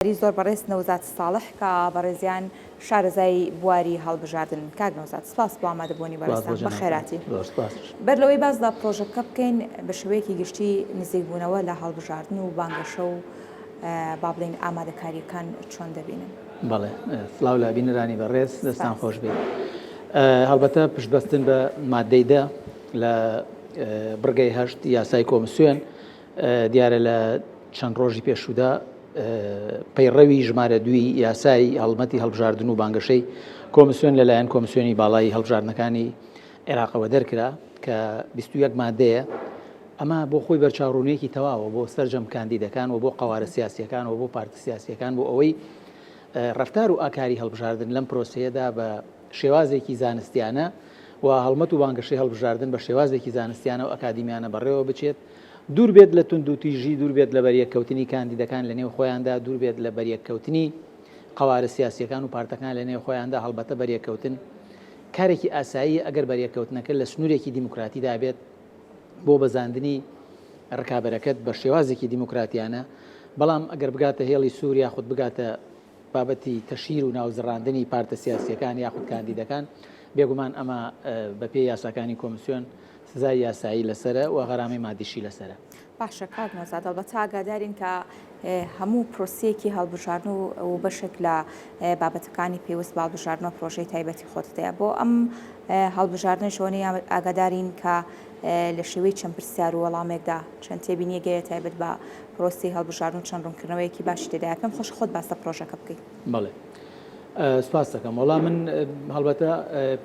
زۆر بەڕێز نەوزات ساڵح کە بەڕێزیان شارەزای بواری هەڵبژاردن کاک نەوزات سپاس بۆ ئامادەبوونی بەڕێستان بە خێراتی بەر لەوەی باز لە پرۆژەکە بکەین بە شێوەیەکی گشتی نزیکبوونەوە لە هەڵبژاردن و بانگەشە و با بڵێن ئامادەکاریەکان چۆن دەبینن. بەڵێ سڵاو لا بینەرانی بەڕێز دەستان خۆش بێت. هەڵبەتە پشتبەستن بە مادەی 10 لە بڕگەی 8 یاسای کۆمسیۆن دیارە لە چەند ڕۆژی پێشوودا پەیڕەوی ژمارە 2 یاسای هەڵمەتی هەڵبژاردن و بانگەشەی کۆمسیۆن لەلایەن کۆمسیۆنی باڵای هەڵبژاردنەکانی عێراقەوە دەرکرا کە 21 مادەیە. ئەمە بۆ خۆی بەرچاوڕوونیەکی تەواوە بۆ سەرجەم کاندیدەکان و بۆ قەوارە سیاسیەکان و بۆ پارتە سیاسیەکان بۆ ئەوەی ڕەفتار و ئاکاری هەڵبژاردن لەم پرۆسەیەدا بە شێوازێکی زانستیانە و هەڵمەت و بانگەشەی هەڵبژاردن بە شێوازێکی زانستیانە و ئەکادیمیانە بەڕێوە بچێت، دوور بێت لە تونند و تیژی، دوور بێت لە بەریەککەوتنی کاندیدەکان لە نێو خۆیاندا، دوور بێت لە بەریەککەوتنی قەوارە سیاسیەکان و پارتەکان لە نێو خۆیاندا. هەڵبەتە بەریەککەوتن کارێکی ئاسایی ئەگەر بەریەککەوتنەکە لە سنوورێکی دیموکراتیدا بێت بۆ بەزاندنی ڕکابەرەکەت بە شێوازێکی دیموکراتیانە. بەڵام ئەگەر بگاتە هێڵی سووریا خودت بگاتە بابەتی تەشیر و ناوزڕاندنی پارتە سیاسیەکان یاخود کاندیدەکان، بێگومان ئەمە بە پێی یاساکانی کۆمسیۆن سزای یاسایی لەسرە و غەرامەی مادیشی لەسرە. باشە کاک نەوزات، ئەلبەتە ئاگادارین کە هەموو پرۆسەیەکی هەڵبژاردن و بەشێک لە بابەتەکانی پێویست بە هەڵبژاردنەوە پرۆژەی تایبەتی خۆتەیە. بۆ ئەم هەڵبژاردنە شۆنی ئاگادارین کە لە شێوەی چەند پرسیار و وەڵامێکدا چەند تێبینیە گەیە تایبەت بە پرۆسی هەڵبژاردن و چەند ڕوونکردنەوەیەکی باشی تێدایە. پێم خۆش خۆت باسە پرۆژەکە بکەیت. بەڵێ سپاس دەکەم. وەڵام من هەڵبەتە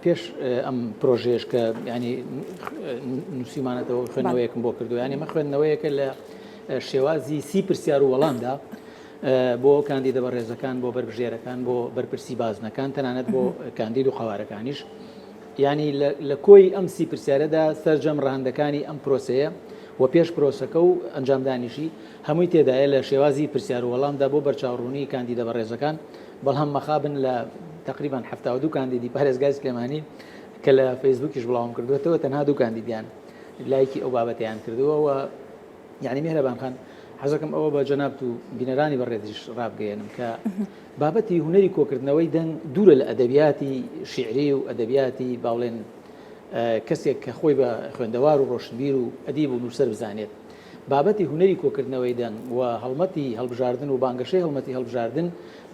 پێش ئەم پرۆژەیەش کە ینی نووسیمانەتەوە خوێندنەوەیەکم بۆ کردو، ینی مە خوێندنەوەیەکە لە شێوازی 30 پرسیار و وەڵامدا بۆ کاندیدە بەڕێزەکان، بۆ بەربژێرەکان، بۆ بەرپرسی بازنەکان، تەنانەت بۆ کاندید و قەوارەکانیش. ینی لە کۆی ئەم 30 پرسیارەدا سەرجەم ڕاهەندەکانی ئەم پرۆسەیە و پێش پرۆسەکە و ئەنجامدانیشی هەمووی تێدایە لە شێوازی پرسیار و وەڵامدا بۆ بەرچاوڕوونی کاندیدە بەڕێزەکان. بەڵام مەخابن لە تقریبان 72 کاندیدی پارێزگای سلێمانی کە لە فەیسبووکیش بڵاوم کردوێتەوە تەنها 2 کاندیدیان لایکی ئەو بابەتیان کردووە و یعنی میهرەبان خان حەزەکەم ئەوە بە جەنابەت و بینەرانی بەڕێزیش ڕابگەیەنم کە بابەتی هونەری کۆکردنەوەی دەنگ دوورە لە ئەدەبیاتی شیعری و ئەدەبیاتی باڵێن کەسێک کە خۆی بە خوێندەوار و ڕۆشنبیر و ئەدیب و نووسەر بزانێت. بابەتی هونەری کۆکردنەوەی دەنگ و هەڵمەتی هەڵبژاردن و بانگەشەی هەڵمەتی هەڵبژاردن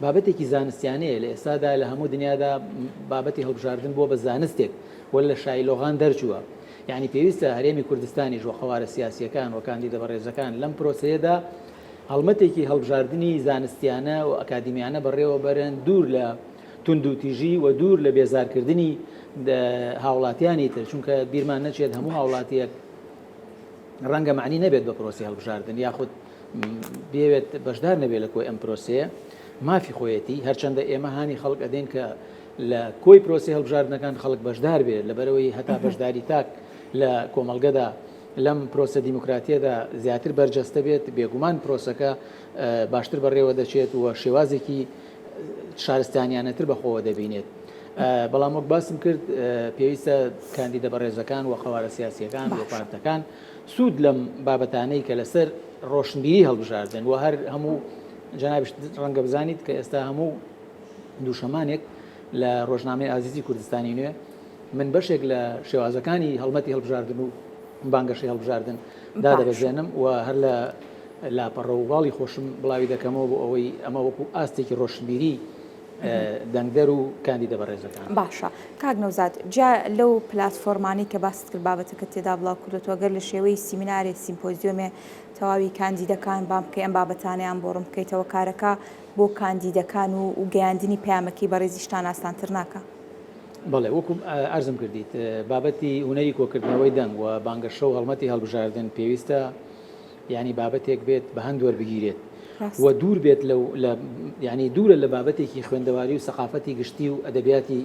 بابەتێکی زانستیانەیە. لە ئێستادا لە هەموو دنیادا بابەتی هەڵبژاردن بۆ بە زانستێک وە لە شایلۆغان دەرچووە. یعنی پێویستە هەرێمی کوردستانیش و قەوارە سیاسیەکان و کاندیدە بەڕێزەکان لەم پرۆسەیەدا هەڵمەتێکی هەڵبژاردننی زانستیانە و ئەکادیمیانە بەڕێوە بەرن، دوور لە تونند و تیژی و دوور لە بێزارکردنی هاوڵاتیانی تر، چونکە بیرمان نەچێت هەموو هاوڵاتیەک ڕەنگە معنی نەبێت بە پرۆسی هەڵبژاردن یاخود بێوێت بەشدار نەبێت لە کۆی ئەم پرۆسەیە مافی خۆیەتی. هەرچەندە ئێمە هانی خەڵک ئەدەین کە لە کۆی پرۆسی هەڵبژاردنەکان خەڵک بەشدار بێت، لەبەرەوەی هەتا بەشداری تاک لە کۆمەڵگەدا لەم پرۆسە دیموکراتیەدا زیاتر بەرجەستە بێت. بێگومان پرۆسەکە باشتر بەڕێوە دەچێت و شێوازێکی شارستانیانەتر بەخۆوە دەبینێت. بەڵام وەک باسم کرد پێویستە کاندیدە بەڕێزەکان و قەوارە سیاسیەکان و پارتەکان سوود لەم بابەتانەی کە لەسەر ڕۆشنبیری هەڵبژاردن و هەر هەموو جەنابش ڕەنگە بزانیت کە ئێستا هەموو دووشەمانێک لە ڕۆژنامەی ئازیزی کوردستانی نوێ من بەشێک لە شێوازەکانی هەڵمەتی هەڵبژاردن و بانگەشەی هەڵبژاردن دادەبەزێنم و هەر لە لاپەڕە و باڵی خۆشم بڵاوی دەکەمەوە بۆ ئەوەی ئەمە وەکو ئاستێکی ڕۆشنبیری دەنگدەر و کاندیدە بەڕێزەکان. باشە کاک نەوزات، جا لەو پلاتفۆرمانی کە باست کرد بابەتەکە تێدا بڵاو کردوێتەوە گەر لە شێوەی سیمینارێ سیمپۆزیۆمێ تەواوی کاندیدەکان بام بکەی ئەم بابەتانیان بۆ ڕوون بکەیتەوە کارەکە بۆ کاندیدەکان و گەیاندنی پەیامەکەی بەڕێزیشتان ئاسانتر ناکە. بەڵێ وەکو ئەرزم کردیت بابەتی هونەری کۆکردنەوەی دەنگ و بانگەشە و هەڵمەتی هەڵبژاردن پێویستە ینی بابەتێک بێت بە هەند وەربگیرێت و دوور بێت ینی دوورە لە بابەتێکی خوێندەواری و سەقافەتی گشتی و ئەدەبیاتی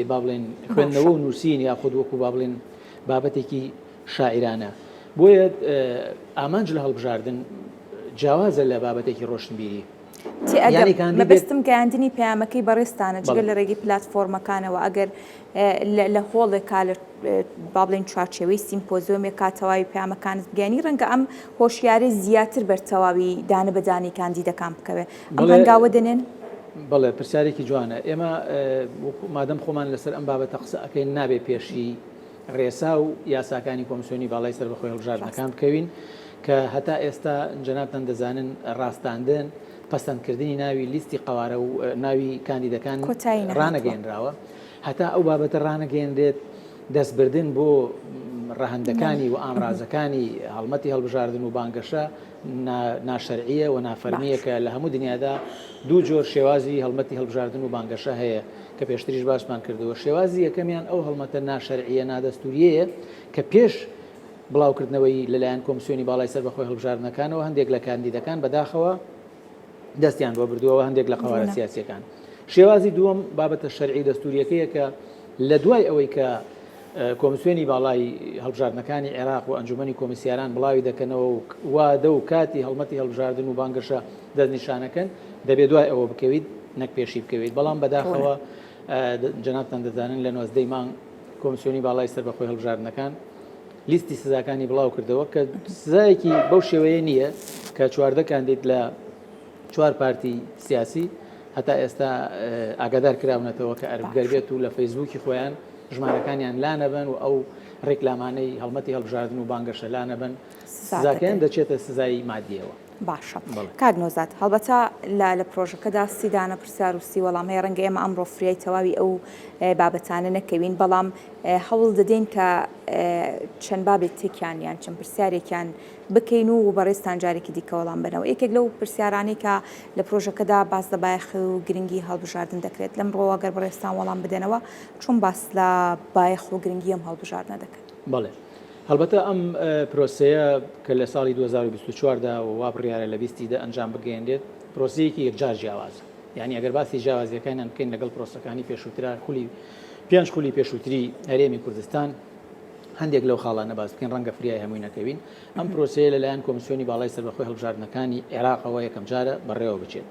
با بڵێن خوێندنەوە و نووسین یاخود وەکو با بڵێن بابەتێکی شاعرانە. بۆیە ئامانج لە هەڵبژاردن جیاوازە لە بابەتێکی ڕۆشنبیری. مەبەستم گەیاندنی پەیامەکەی بەڕێستانە جگەل لە ڕێگەی پلاتفۆرمەکانەوە ئەگەر لە هۆڵێکا لە با بڵێن چوارچێوەی سیمپۆزیۆمێکا تەواوی پەیامەکانت بگەیانی ڕەنگە ئەم هۆشیارەی زیاتر بەرتەواوی دانەبەدانی کاندیدەکان بکەوێ ئەم هەنگاوە دەنێن؟ بەڵێ پرسیارێکی جوانە. ئێمە مادەم خۆمان لەسەر ئەم بابەتە قسە ئەەکەین نابێ پێشی ڕێسا و یاساکانی کۆمسیۆنی باڵای سەربەخۆی هەڵبژاردنەکان بکەوین کە هەتا ئێستا جەنابتان دەزانن ڕاستاندن پەسەندکردنی ناوی لیستی قوارە و ناوی کاندیدەکان ڕانەگەێنراوە هەتا ئەو بابەتە ڕانەگەێنرێت دەستبردن بۆ ڕەهەندەکانی و ئامرازەکانی هەڵمەتی هەڵبژاردن و بانگەشە ناشەرعیە و نافەرمیە کە لە هەموو دنیادا دوو جۆر شێوازی هەڵمەتی هەڵبژاردن و بانگەشە هەیە کە پێشتریش باسمان کردەوە. شێوازی یەکەمیان ئەو هەڵمەتە ناشەرعیە نادەستوریەیە کە پێش بڵاوکردنەوەی لەلایەن کۆمسیۆنی باڵای سەربەخۆی هەڵبژاردنەکانەوە هەندێک لە کاندیدەکان بەداخەوە دەستیان بۆ بردووەوە هەندێک لە قوارە سیاسیەکان. شێوازی دووەم بابەتە شەرعی دەستوریەکەیە کە لە دوای ئەوەی کە کۆمسیۆنی باڵای هەڵبژاردنەکانی عێراق و ئەنجومەنی کۆمسیاران بڵاوی دەکەنەوە و وادە و کاتی هەڵمەتی هەڵبژاردن و بانگەشە دەستنیشانەکەن دەبێت دوای ئەوە بکەویت نەک پێشی بکەویت. بەڵام بەداخەوە جەنابتان دەزانن لە 19 مانگ کۆمسیۆنی باڵای سەربەخۆی هەڵبژاردنەکان لیستی سزاکانی بڵاو کردەوە کە سزایەکی بەو شێوەیە نییە کە چواردە کاندید لە 4 پارتی سیاسی هەتا ئێستا ئاگادار کراونەتەوە کە ئەربگەر بێت و لە فەیسبووکی خۆیان ژمارەکانیان لا نەبن و ئەو ڕێکلامانەی هەڵمەتی هەڵبژاردن و بانگەشە لا نەبن سزاکەیان دەچێتە سزایی مادیەوە. باشە کاک نۆزات هەڵبەتە لە پرۆژەکەدا سیدانە پرسیار و سی وەڵام هەیە ڕەنگە ئێمە ئەمڕۆ فریای تەواوی ئەو بابەتانە نەکەوین بەڵام هەوڵ دەدەین کە چەند بابێت تێکیانیان چەند پرسیارێکیان بکەین و بەڕێستان جارێکی دیکە وەڵام بنەوە. یەکێک لەو پرسیارانەی کە لە پرۆژەکەدا باس لە بایەخ و گرنگی هەڵبژاردن دەکرێت لەم ڕۆ ئەگەر بەڕێستان وەڵام بدەنەوە چۆن باس لە بایەخ و گرنگی ئەم هەڵبژاردنە دەکەن؟ بەڵێ هەڵبەتە ئەم پرۆسەیە کە لە ساڵی 2024دا وا بڕیارە لە 20دا ئەنجام بگەێنرێت پرۆسەیەکی یەکجار جیاوازە. یعنی ئەگەر باسی جیاوازیەکانیان بکەین لەگەڵ پرۆسەکانی پێشووترا پێنج خولی پێشووتری هەرێمی کوردستان هەندێک لەو خاڵانە باس بکەین ڕەنگە فریای هەمووی نەکەوین. ئەم پرۆسەیە لەلایەن کۆمسیۆنی باڵای سەربەخۆی هەڵبژاردنەکانی عێراقەوە یەکەم جارە بەڕێوە بچێت.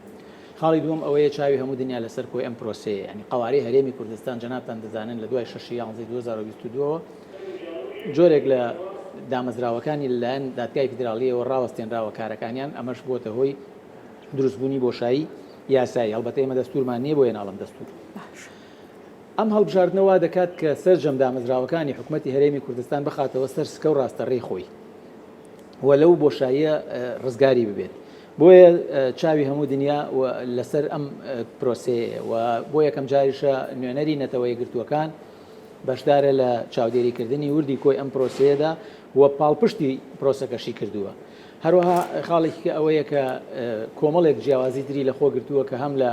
خاڵی دووەم ئەوەیە چاوی هەموو دنیا لەسەر کۆی ئەم پرۆسەیە ینی قوارەی هەرێمی کوردستان جەنابتان دەزانن لە دوای 6 یانزەی 2022 جۆرێک لە دامەزراوەکانی لەلایەن دادگای فیدراڵیەوە ڕاوەستێنراوە کارەکانیان ئەمەش بۆتە هۆی دروستبوونی بۆشایی یاسایی. هەڵبەتە ئێمە دەستورمان نییە بۆ هێناڵم دەستور. ئەم هەڵبژاردنەوە دەکات کە سەرجەم دامەزراوەکانی حکوومەتی هەرێمی کوردستان بخاتەوە سەر سکە و ڕاستەڕێی خۆی و لەو بۆشاییە ڕزگاری ببێت. بۆیە چاوی هەموو دنیا لەسەر ئەم پرۆسەیە و بۆ یەکەم جاریشە نوێنەری نەتەوە یەکگرتووەکان بەشدارە لە چاودێریکردنی وردی کۆی ئەم پرۆسەیەدا و پاڵپشتی پرۆسەکەشی کردووە. هەروەها خاڵێکی ئەوەیە کە کۆمەڵێک جیاوازی تری لە خۆ گرتووە کە هەم لە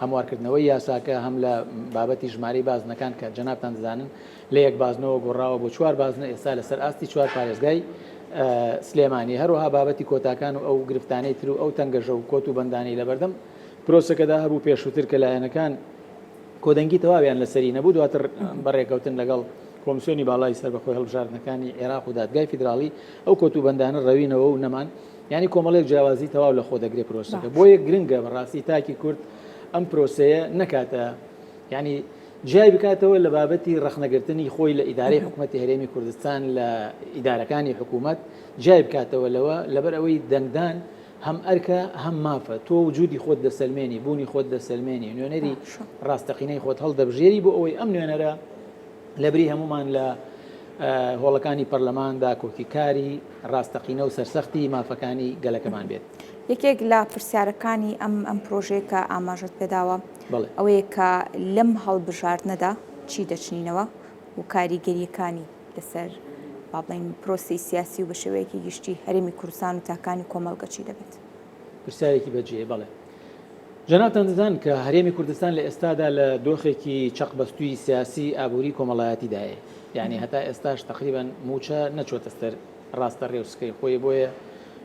هەموارکردنەوەی یاساکە هەم لە بابەتی ژمارەی بازنەکان کە جەنابتان دەزانن لە یەک بازنەوە گۆڕاوە بۆ 4 بازنە ئێستا لەسەر ئاستی 4 پارێزگای سلێمانی. هەروەها بابەتی کۆتاکان و ئەو گرفتانەی تر و ئەو تەنگەژە و کۆت و بەندانی لەبەردەم پرۆسەکەدا هەبوو پێشووتر کە لایەنەکان کۆدەنگی تەواویان لەسەری نەبوو دواتر بەڕێکەوتن لەگەڵ کۆمسیۆنی باڵای سەربەخۆی هەڵبژاردنەکانی عێراق و دادگای فیدراڵی ئەو کۆت و بەندانە ڕەوینەوە و نەمان ینی کۆمەڵێک جیاوازی تەواو لە خۆ دەگرێت پرۆسەکە. بۆ یەک گرنگە بەڕاستی تاکی کورد ئەم پرۆسەیە نەکاتە ینی جای بکاتەوە لە بابەتی ڕەخنەگرتنی خۆی لە ئیدارەی حکوومەتی هەرێمی کوردستان لە ئیدارەکانی حکوومەت جای بکاتەوە لەوە لەبەر ئەوەی دەنگدان هەم ئەرکە هەم مافە تۆ وجودی خۆت دەسەلمێنی بوونی خۆت دەسەلمێنی نوێنەری ڕاستەقینەی خۆت هەڵدەبژێری بۆ ئەوەی ئەم نوێنەرە لەبری هەمومان لە هۆڵەکانی پەرلەماندا کۆکیکاری ڕاستەقینە و سەرسەختی مافەکانی گەلەکەمان بێت. یەکێک لە پرسیارەکانی ئەم پرۆژەیە کە ئاماژەت پێداوە ئەوەیە کە لەم هەڵبژاردنەدا چی دەچنینەوە و کاریگەریەکانی لەسەر با بڵێن پرۆسی سیاسی و بە شێوەیەکی گشتی هەرێمی کوردستان و تاکانی کۆمەڵگە چی دەبێت؟ پرسیارێکی بەجێ بەڵێ جەنابتان دەزان کە هەرێمی کوردستان لە ئێستادا لە دۆخێکی چەقبەستووی سیاسی ئابووری کۆمەڵایەتیدایە. یعنی هەتا ئێستاش تقریبا موچە نەچۆتە سەر ڕاستە ڕێوسکەی خۆی بۆیە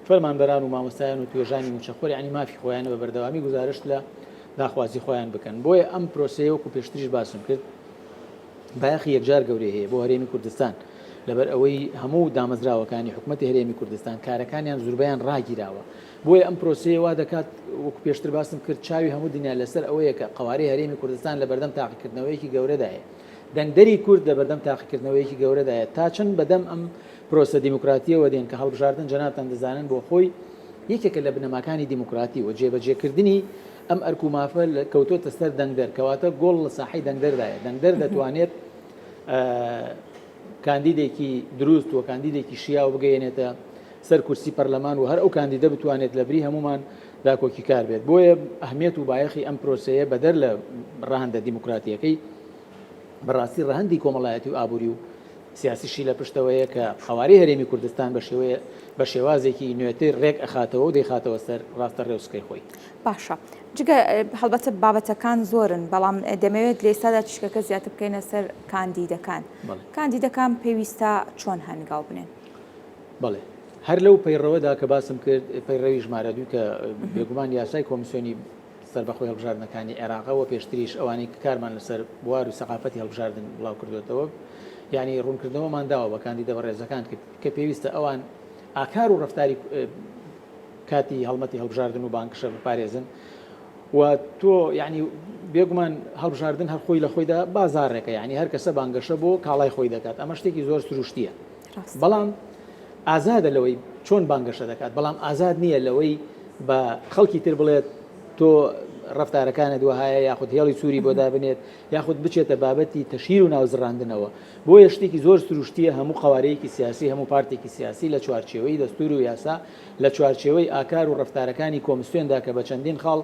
فەرمانبەران و مامۆستایان و توێژانی موچەخۆر ینی مافی خۆیان بە بەردەوامی گزارش لە داخوازی خۆیان بکەن. بۆیە ئەم پرۆسەیە وەکو پێشتریش باسم کرد بایەخی یەکجار گەورەی هەیە بۆ هەرێمی کوردستان لەبەر ئەوەی هەموو دامەزراوەکانی حکوومەتی هەرێمی کوردستان کارەکانیان زوربیان ڕاگیراوە بۆیە ئەم پرۆسەیە وا دەکات وەکو پێشتر باسم کرد چاوی هەموو دنیا لەسەر ئەوەیە کە قوارەی هەرێمی کوردستان لە بەردەم تاقیکردنەوەیەکی گەورەدایە دەنگدەری کورد لە بەردەم تاقیکردنەوەیەکی گەورەدایە تا چەند بەدەم ئەم پرۆسە دیموکراتیەوە دێن کە هەڵبژاردن جەنابتان دەزانن بۆ خۆی یەکێکە لە بنەماکانی دیموکراتی و جێبەجێکردنی ئەم ئەرکومافە کەوتۆتە سەر دەنگدەر کەواتە گۆڵ لە ساحەی دەنگدەردایە دەنگدەر دەتوانێت کاندیدێکی دروست و کاندیدێکی شیاو بگەێنێتە سەر کورسی پەرلەمان و هەر ئەو کاندیدە بتوانێت لە بری هەمومان داکۆکی کار بێت بۆیە ئەهمیەت و بایەخی ئەم پرۆسەیە بەدەر لە ڕەهەندە دیموکراتیەکەی بەڕاستی ڕەهەندی کۆمەڵایەتی و ئابووری و سیاسیشی لە پشتەوەیە کە قوارەی هەرێمی کوردستان بە شێوازێکی نوێتر ڕێک ئەخاتەوە و دەیخاتەوە سەر ڕاستە ڕێوسکەی خۆی. باشە جگە هەڵبەتە بابەتەکان زۆرن بەڵام دەمەوێت لە ئێستادا چشکەکە زیاتر بکەینە سەر کاندیدەکان کاندیدەکان پێویستە چۆن هەنگاو بنێن؟ بەڵێ هەر لەو پەیڕەوەدا کە باسم کرد پەیڕەوی ژمارە دوو کە بێگومان یاسای کۆمیسیۆنی سەربەخۆی هەڵبژاردنەکانی عێراقەوە پێشتریش ئەوانەی کارمان لەسەر بوار و سەقافەتی هەڵبژاردن بڵاو کردوێتەوە ینی ڕوونکردنەوەمان داوە بە کاندیدە بەڕێزەکان کە پێویستە ئەوان ئاکار و ڕفتاری کاتی هەڵمەتی هەڵبژاردن و بانکشە بپارێزن و تۆ ینی بێگومان هەڵبژاردن هەر خۆی لە خۆیدا بازارڕێکە ینی هەر کەسە بانگەشە بۆ کاڵای خۆی دەکات ئەمە شتێکی زۆر سروشتیە بەڵام ئازادە لەوەی چۆن بانگەشە دەکات بەڵام ئازاد نییە لەوەی بە خەڵکی تر بڵێت تۆ ڕفتارەکانت وهایە یاخود هێڵی سووری بۆ دابنێت یاخود بچێتە بابەتی تەشیر و ناوزڕاندنەوە بۆیە شتێکی زۆر سروشتیە هەموو قوارەیەکی سیاسی هەموو پارتێکی سیاسی لە چوارچێوەی دەستور و یاسا لە چوارچێوەی ئاکار و ڕفتارەکانی کۆمیسیۆندا کە بە چەندین خاڵ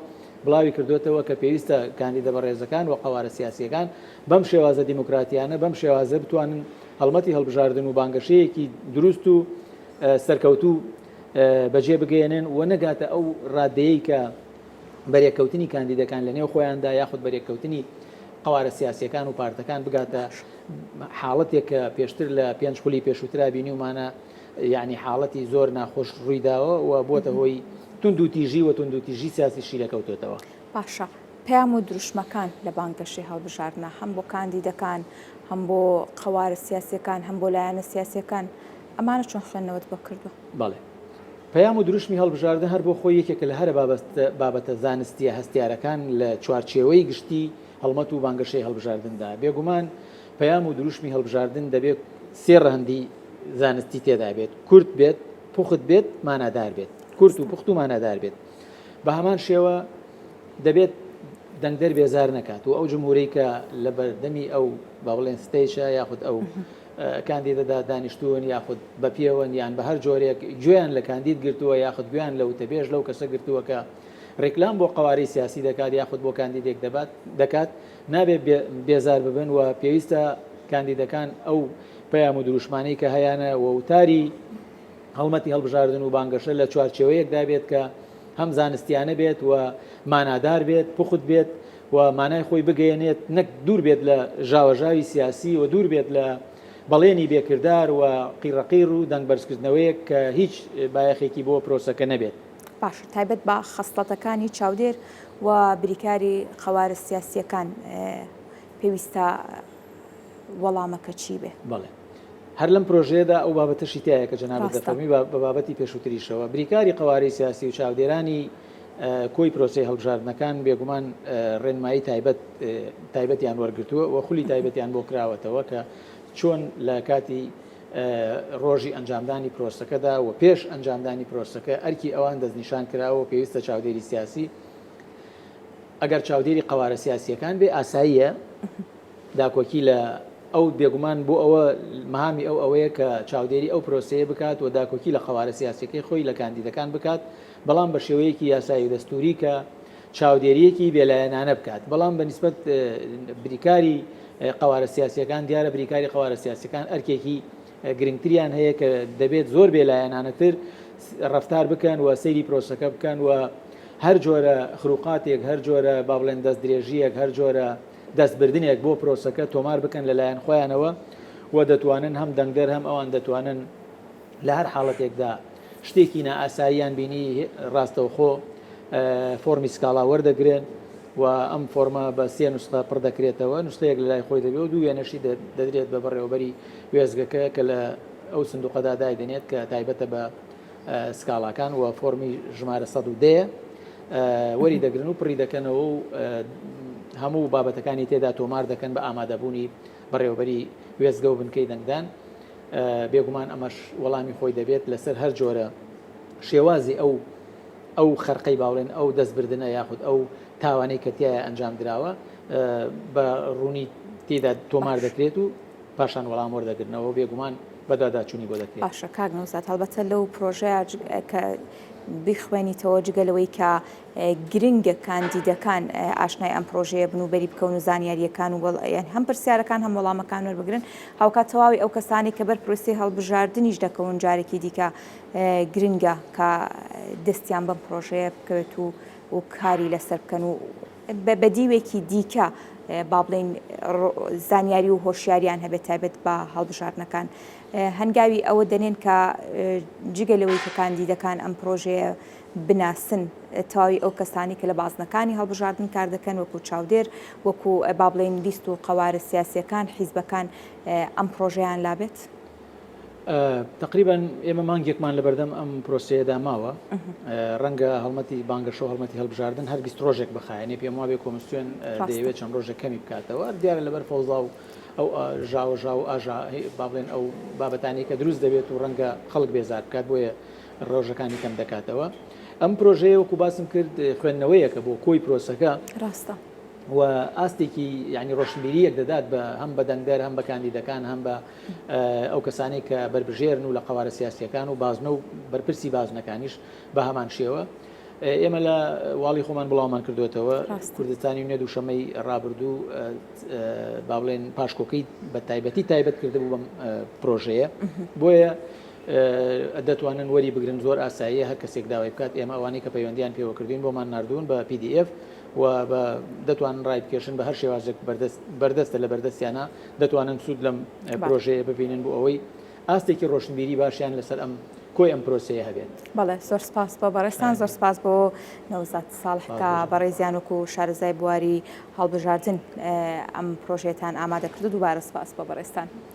بڵاوی کردوێتەوە کە پێویستە کاندیدە بەڕێزەکان و قوارە سیاسیەکان بەم شێوازە دیموکراتیانە بەم شێوازە بتوانن هەڵمەتی هەڵبژاردن و بانگەشەیەکی دروست و سەرکەوتوو بەجێ بگەێنن و نەگاتە ئەو ڕادەیەی کە بەرێککەوتنی کاندیدەکان لە نێو خۆیاندا یاخود بەرێککەوتنی قوارە سیاسیەکان و پارتەکان بگاتە حاڵەتێک کە پێشتر لە پێنج خولی پێشووترا بینیومانە یعنی حاڵەتی زۆر ناخۆش ڕوویداوە و بۆتە هۆی تونند و تیژی و تونند و تیژی سیاسیشی لەکەوتێتەوە. باشە پەیام و دروشمەکان لە بانگەشەی هەڵبژاردنە هەم بۆ کاندیدەکان هەم بۆ قوارە سیاسیەکان هەم بۆ لایەنە سیاسیەکان ئەمانە چۆن خوێندنەوەت بۆ کردو؟ بەڵێ پەیام و دروشمی هەڵبژاردن هەر بۆ خۆی یەکێکە لە هەرە بابەتە زانستیە هەستیارەکان لە چوارچێوەی گشتی هەڵمەت و بانگەشەی هەڵبژاردندا بێگومان پەیام و دروشمی هەڵبژاردن دەبێت سێ ڕەهەندی زانستی تێدا بێت کورت بێت پوخت بێت مانادار بێت کورت و پوخت و مانادار بێت بە هەمان شێوە دەبێت دەنگدەر بێزار نەکات و ئەو جمهوری کە لە بەردەمی ئەو با بڵێن ستیشە یاخود ئەو کاندیدەدا دانیشتوون یاخود بەپێوەن یان بە هەر جۆرێک گوێیان لە کاندید گرتووە یاخود گویان لە وتەبێژ لەو کەسە گرتووە کە ڕێکلام بۆ قوارەی سیاسی دەکات یاخود بۆ کاندیدێک دەکات نابێت بێزار ببن و پێویستە کاندیدەکان ئەو پەیام و دروشمانەی کە هەیەە و وتاری هەڵمەتی هەڵبژاردن و بانگەشە لە چوارچێوەیەکدا بێت کە هەم زانستیانە بێت و مانادار بێت پوخت بێت و مانای خۆی بگەێنێت نەک دوور بێت لە ژاوەژاوی سیاسی و دوور بێت لە بەڵێنی بێکردار و قیڕەقیر و دەنگ بەرزکردنەوەیە کە هیچ بایەخێکی بۆ پرۆسەکە نەبێت. باش تایبەت بە خەستەتەکانی چاودێر و بریکاری قوارە سیاسیەکان پێویستە وەڵامەکە چی بێ؟ بەڵێ هەر لەم پرۆژەیەدا ئەو بابەتەشی تایە کە جەنابەت دەفەرمی بە بابەتی پێشووتریشەوە بریکاری قوارەی سیاسی و چاودێرانی کۆی پرۆسی هەڵبژاردنەکان بێگومان ڕێنمایی تایبەتیان وەرگرتووە و خولی تایبەتیان بۆ کراوەتەوە کە چۆن لە کاتی ڕۆژی ئەنجامدانی پرۆسەکەدا و پێش ئەنجامدانی پرۆسەکە ئەرکی ئەوان دەستنیشان کراوە پێویستە چاودێری سیاسی ئەگەر چاودێری قوارە سیاسیەکان بێ ئاساییە داکۆکی لە ئەو بێگومان بۆ ئەوە مهامی ئەوەیە کە چاودێری ئەو پرۆسەیە بکات و داکۆکی لە قوارە سیاسیەکەی خۆی لە کاندیدەکان بکات بەڵام بە شێوەیەکی یاسایی و دەستوری کە چاودێریەکی بێلایەنانە بکات بەڵام بەنسبەت بریکاری قوارە سیاسیەکان دیارە بریکاری قوارە سیاسیەکان ئەرکێکی گرنگتریان هەیە کە دەبێت زۆر بێلایەنانەتر ڕفتار بکەن و سەیری پرۆسەکە بکەن و هەر جۆرە خروقاتێک هەر جۆرە با بڵێن دەست درێژیەک هەر جۆرە دەستبردنێک بۆ پرۆسەکە تۆمار بکەن لەلایەن خۆیانەوە و دەتوانن هەم دەنگدەر هەم ئەوان دەتوانن لە هەر حاڵەتێکدا شتێکی نائاساییان بینی ڕاستەوخۆ فۆرمی سکاڵا وەردەگرن و ئەم فۆرمە بە سێ نوسخە پڕ دەکرێتەوە نوسخەیەک لە لای خۆی دەبێت و دوو وێنەشی دەدرێت بە بەڕێوەبەری وێزگەکە کە لە ئەو سندوقەدا دادێنێت کە تایبەتە بە سکاڵاکان و فۆرمی ژمارە 110 وەری دەگرن و پڕی دەکەنەوە و هەموو بابەتەکانی تێدا تۆمار دەکەن بە ئامادەبوونی بەڕێوەبەری وێزگە و بنکەی دەنگدان بێگومان ئەمەش وەڵامی خۆی دەبێت لەسەر هەر جۆرە شێوازی ئەو خەرقەی باڵێن ئەو دەستبردنە یاخود ئەو تاوانەی کە تایە ئەنجام درراوە بە ڕوونی تێدا تۆمار دەکرێت و پاشان وەڵام وەردەگرنەوە بێگومان بەداداچوونی بۆ دەکرێت. باشە کاک نەوزات هەڵبەتە لەو پرۆژەیە کە بخوێنیتەوە جگەلەوەی کە گرنگە کاندیدەکان ئاشنای ئەم پرۆژەیە بن و بەری بکەون و زانیاریەکان و هەم پرسیارەکان هەم وەڵامەکان وەربگرن هاوکات تەواوی ئەو کەسانی کە بەر پرۆسی هەڵبژاردننیش دەکەون جارێکی دیکە گرنگە کە دەستیان بەم پرۆژەیە بکەوێت و کاری لەسەر بکەن و بەدیوێکی دیکە با بڵێن زانیاری و هۆشیاریان هەبێت تایبەت بە هەڵبژاردنەکان هەنگاوی ئەوە دەنێن کە جگەلەوەی کە کاندیدەکان ئەم پرۆژەیە بناسن تاوی ئەو کەسانی کە لە بازنەکانی هەڵبژاردن کار دەکەن وەکو چاودێر وەکو با بڵێن لیست و قەوارە سیاسیەکان حیزبەکان ئەم پرۆژەیان لابێت. تقریبا ئێمە مانگێکمان لە بەردەم ئەم پرۆسەیەدا ماوە ڕەنگە هەڵمەتی بانگەشە و هەڵمەتی هەڵبژاردن هەر 20 ڕۆژێک بخایەنێ پێم وابێ کۆمسیۆن دەیەوێت چەند ڕۆژێک کەمی بکاتەوە دیارە لەبەر فەوزا و ئەو ژاوە و ئاژا با بڵێن ئەو بابەتانی کە دروست دەبێت و ڕەنگە خەڵک بێزار بکات بۆیە ڕۆژەکانی کەم دەکاتەوە. ئەم پرۆژەیە وەکو باسم کرد خوێندنەوەیەکە بۆ کۆی پرۆسەکە ڕاستە و ئاستێکی یعنی ڕۆشنبیریەک دەدات بە هەم بە دەنگدەر هەم بە کاندیدەکان هەم بە ئەو کەسانی کە بربژێرن و لە قەوارە سیاسیەکان و بازنە و بەرپرسی بازنەکانیش بە هەمان شێوە ئێمە لە واڵی خۆمان بڵاومان کردوێتەوە کوردستانی نوێ دووشەمەی ڕابردوو با بڵێن پاشکۆکەی بە تایبەتی تایبەت کردبوو بەم پرۆژەیە بۆیە دەتوانن وەری بگرن زۆر ئاساییە هەر کەسێک داوای بکات ئێمە ئەوانەی کە پەیوەندیان پێوە کردوین بۆمان نردوون بە PDF و دەتوانن ڕای بکێشن بە هەر شێوازێک بەردەستە لە بەردەستیانە دەتوانن سوود لەم پرۆژەیە ببینن بۆ ئەوەی ئاستێکی ڕۆشنبیری باشیان لەسەر ئەم کۆی ئەم پرۆسەیە هەبێت. بەڵێ زۆر سپاس بۆ بەڕێستان زۆر سپاس بۆ نەوزات ساڵحکە بەڕێزیان وەکو شارەزای بواری هەڵبژاردن ئەم پرۆژێتان ئامادە کردو دووبارە سپاس بۆ بەڕێستان.